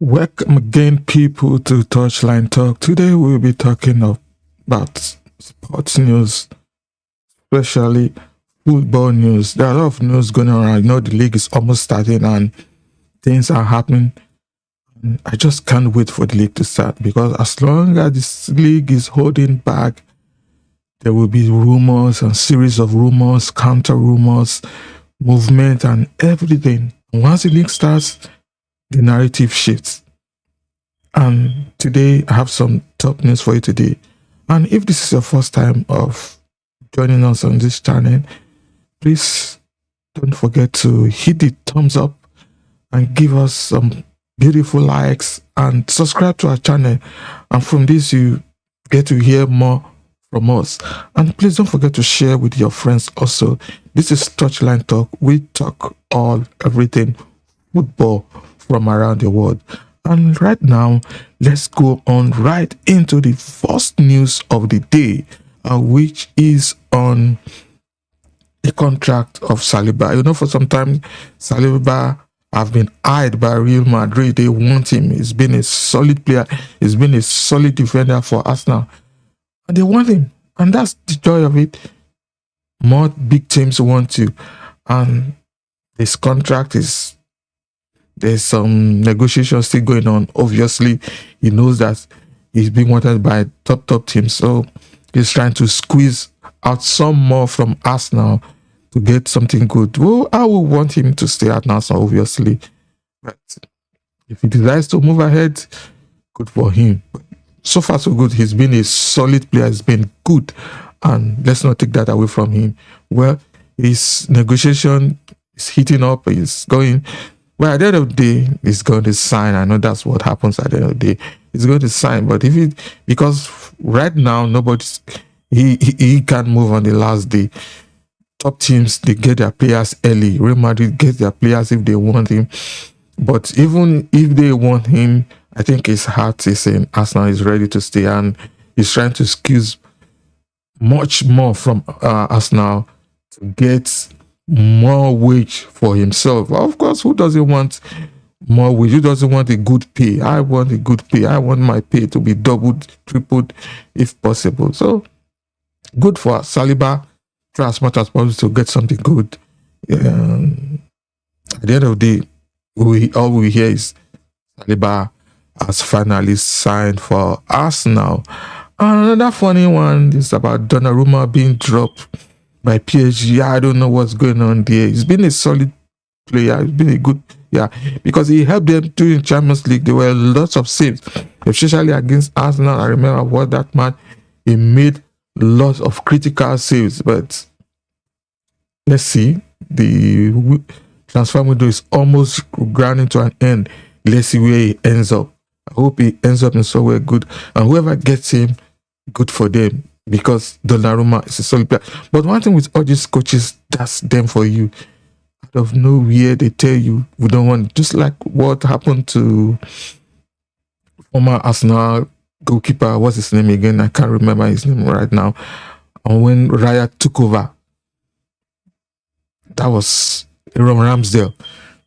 Welcome again, people, to Touchline Talk. Today we'll be talking about sports news, especially football news. There are a lot of news going on. I know the league is almost starting and things are happening. I just can't wait for the league to start because as long as this league is holding back, there will be rumors and series of rumors, counter rumors, movement, and everything. And once the league starts, the narrative shifts. And today I have some top news for you today. And if this is your first time of joining us on this channel, please don't forget to hit the thumbs up and give us some beautiful likes and subscribe to our channel. And from this, you get to hear more from us. And please don't forget to share with your friends also. This is Touchline Talk. We talk everything football from around the world. And right now, let's go on right into the first news of the day, which is on the contract of Saliba. You know, for some time, Saliba have been eyed by Real Madrid. They want him. He's been a solid player. He's been a solid defender for Arsenal. And they want him. And that's the joy of it. More big teams want you. And this contract is, there's some negotiations still going on. Obviously, he knows that he's being wanted by top teams. So he's trying to squeeze out some more from Arsenal to get something good. Well, I will want him to stay at Arsenal, obviously. But if he decides to move ahead, good for him. But so far, so good. He's been a solid player. He's been good. And let's not take that away from him. Well, his negotiation is heating up. He's going. Well, at the end of the day, he's going to sign. I know that's what happens at the end of the day. He's going to sign. But because right now, he can't move on the last day. Top teams, they get their players early. Real Madrid gets their players if they want him. But even if they want him, I think his heart is saying Arsenal is ready to stay. And he's trying to squeeze much more from Arsenal to get more wage for himself. Well, of course, who doesn't want more wage? Who doesn't want a good pay? I want a good pay. I want my pay to be doubled, tripled, if possible. So good for Saliba. Try as much as possible to get something good. At the end of the day, all we hear is Saliba has finally signed for Arsenal. And another funny one is about Donnarumma being dropped by PSG. I don't know what's going on there. He's been a solid player. He's been a good, because he helped them during Champions League. There were lots of saves, especially against Arsenal. I remember what that man, he made lots of critical saves. But let's see, the transfer window is almost grounding to an end. Let's see where he ends up. I hope he ends up in somewhere good, and whoever gets him, good for them, because Donnarumma is a solid player. But one thing with all these coaches, that's them for you. Out of nowhere, they tell you we don't want, just like what happened to former Arsenal goalkeeper. What's his name again? I can't remember his name right now. And when Raya took over, that was Aaron Ramsdale.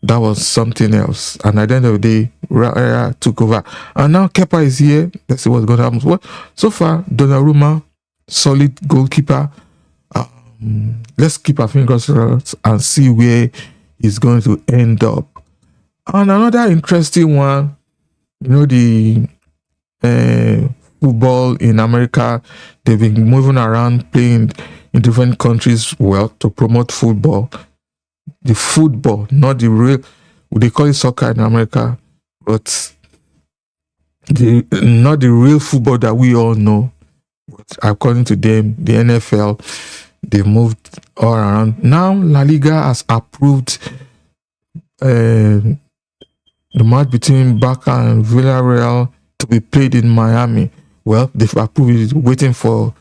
That was something else. And at the end of the day, Raya took over. And now Kepa is here. Let's see what's going to happen. Well, so far, Donnarumma, solid goalkeeper. Let's keep our fingers crossed and see where he's going to end up. And another interesting one, the football in America, they've been moving around playing in different countries, well, to promote football. The football, not the real, they call it soccer in America, but not the real football that we all know. But according to them, the NFL, they moved all around. Now La Liga has approved the match between Barca and Villarreal to be played in Miami. Well, they've approved it, waiting for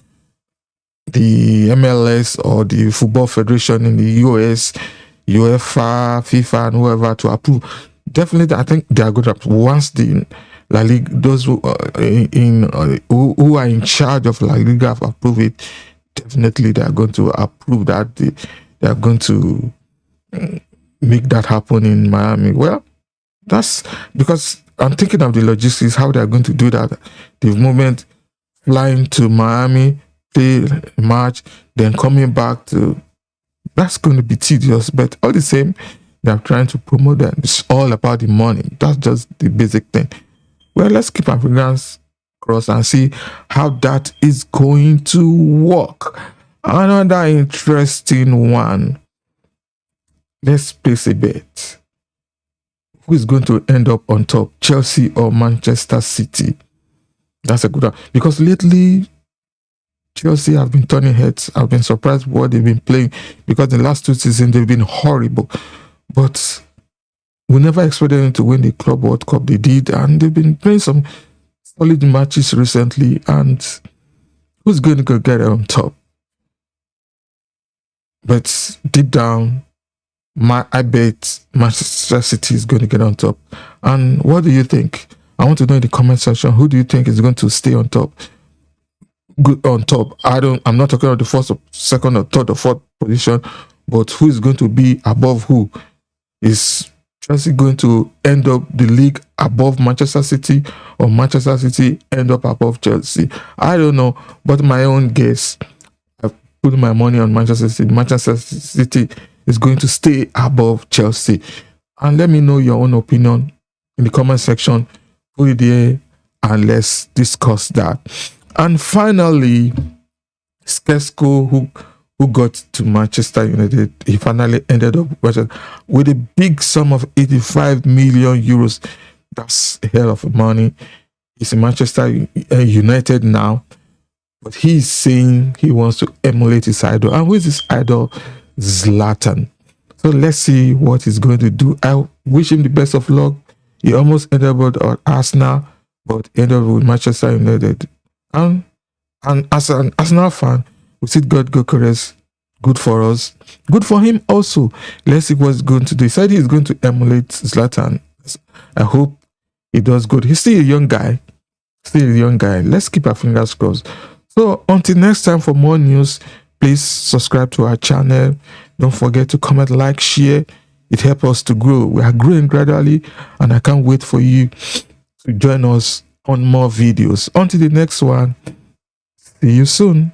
the MLS or the Football Federation in the US, UEFA, FIFA, and whoever to approve. Definitely, I think they are going to approve. Once the La Liga, those who are in charge of La Liga have approved it, definitely they are going to approve that. They are going to make that happen in Miami. Well, that's because I'm thinking of the logistics, how they're going to do that. The moment flying to Miami, play a match, then coming back to, that's going to be tedious. But all the same, they're trying to promote that. It's all about the money. That's just the basic thing. Well, let's keep our fingers crossed and see how that is going to work. Another interesting one. Let's place a bet. Who is going to end up on top, Chelsea or Manchester City? That's a good one. Because lately, Chelsea have been turning heads. I've been surprised with what they've been playing, because the last 2 seasons they've been horrible. But we never expected them to win the Club World Cup. They did, and they've been playing some solid matches recently. And who's going to go get on top? But deep down, I bet Manchester City is going to get on top. And what do you think? I want to know in the comment section, who do you think is going to stay on top? Good on top. I'm not talking about the first or second or third or fourth position, but who is going to be above who? Is Chelsea going to end up the league above Manchester City, or Manchester City end up above Chelsea? I don't know, but my own guess, I've put my money on Manchester City. Manchester City is going to stay above Chelsea. And let me know your own opinion in the comment section. Put it there and let's discuss that. And finally, Skesko, who got to Manchester United, he finally ended up with a big sum of 85 million euros. That's a hell of money. He's in Manchester United now, but he's saying he wants to emulate his idol. And who is his idol? Zlatan. So let's see what he's going to do. I wish him the best of luck. He almost ended up at Arsenal, but ended up with Manchester United. And as an Arsenal fan, we see God go Corres. Good for us. Good for him also. Let's see what he's going to do. He said he's going to emulate Zlatan. I hope he does good. He's still a young guy. Let's keep our fingers crossed. So until next time, for more news, please subscribe to our channel. Don't forget to comment, like, share. It helps us to grow. We are growing gradually, and I can't wait for you to join us on more videos. Until the next one, see you soon.